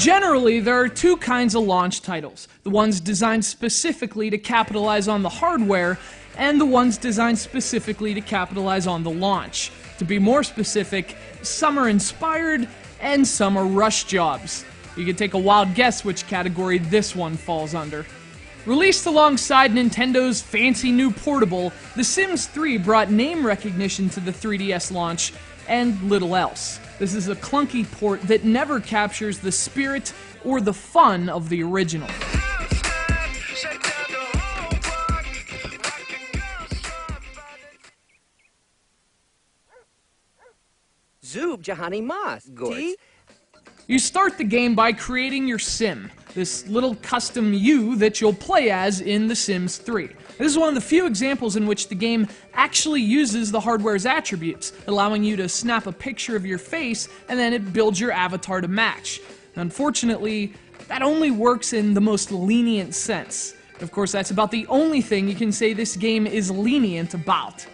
Generally, there are two kinds of launch titles. The ones designed specifically to capitalize on the hardware, and the ones designed specifically to capitalize on the launch. To be more specific, some are inspired, and some are rush jobs. You can take a wild guess which category this one falls under. Released alongside Nintendo's fancy new portable, The Sims 3 brought name recognition to the 3DS launch, and little else. This is a clunky port that never captures the spirit or the fun of the original. Zoob Jahani Mas, Gordy. You start the game by creating your sim, this little custom you that you'll play as in The Sims 3. This is one of the few examples in which the game actually uses the hardware's attributes, allowing you to snap a picture of your face and then it builds your avatar to match. Unfortunately, that only works in the most lenient sense. Of course, that's about the only thing you can say this game is lenient about.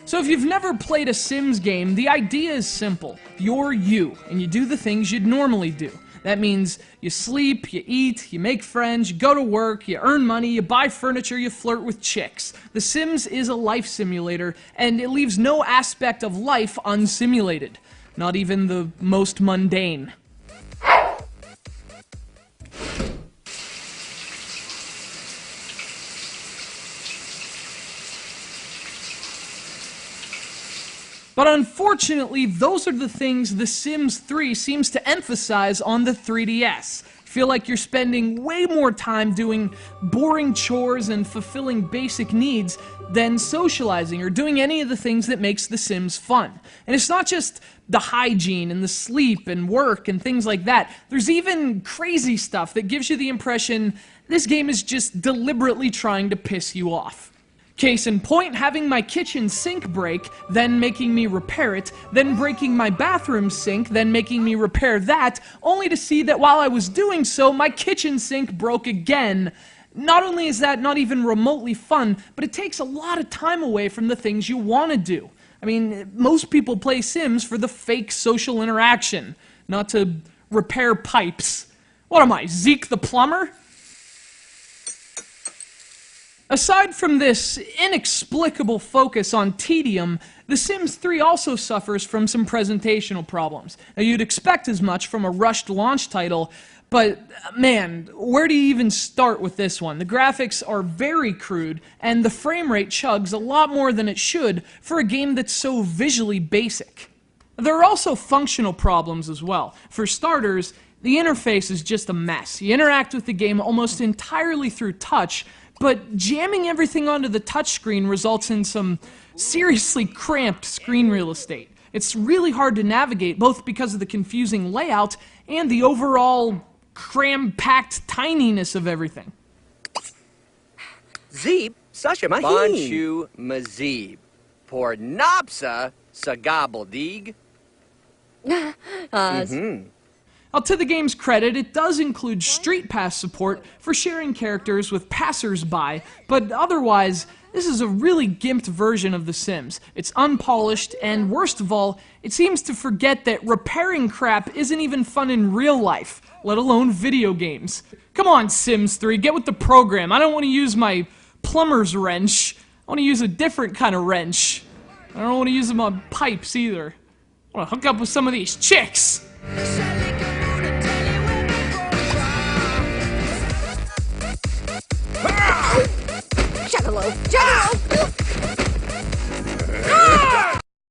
So if you've never played a Sims game, the idea is simple. You're you, and you do the things you'd normally do. That means you sleep, you eat, you make friends, you go to work, you earn money, you buy furniture, you flirt with chicks. The Sims is a life simulator, and it leaves no aspect of life unsimulated. Not even the most mundane. But unfortunately, those are the things The Sims 3 seems to emphasize on the 3DS. Feel like you're spending way more time doing boring chores and fulfilling basic needs than socializing or doing any of the things that makes The Sims fun. And it's not just the hygiene and the sleep and work and things like that. There's even crazy stuff that gives you the impression this game is just deliberately trying to piss you off. Case in point, having my kitchen sink break, then making me repair it, then breaking my bathroom sink, then making me repair that, only to see that while I was doing so, my kitchen sink broke again. Not only is that not even remotely fun, but it takes a lot of time away from the things you want to do. I mean, most people play Sims for the fake social interaction, not to repair pipes. What am I, Zeke the plumber? Aside from this inexplicable focus on tedium, The Sims 3 also suffers from some presentational problems. Now, you'd expect as much from a rushed launch title, but man, where do you even start with this one? The graphics are very crude, and the frame rate chugs a lot more than it should for a game that's so visually basic. There are also functional problems as well. For starters, the interface is just a mess. You interact with the game almost entirely through touch, but jamming everything onto the touchscreen results in some seriously cramped screen real estate. It's really hard to navigate, both because of the confusing layout and the overall cram-packed tininess of everything. Zeeb, Sasha Maheen. Bonchu Mazib. Por Napsa Sagabaldig. Now, to the game's credit, it does include Street Pass support for sharing characters with passers-by, but otherwise, this is a really gimped version of The Sims. It's unpolished, and worst of all, it seems to forget that repairing crap isn't even fun in real life, let alone video games. Come on, Sims 3, get with the program. I don't want to use my plumber's wrench. I want to use a different kind of wrench. I don't want to use them on pipes either. I want to hook up with some of these chicks. Juggalo! Juggalo!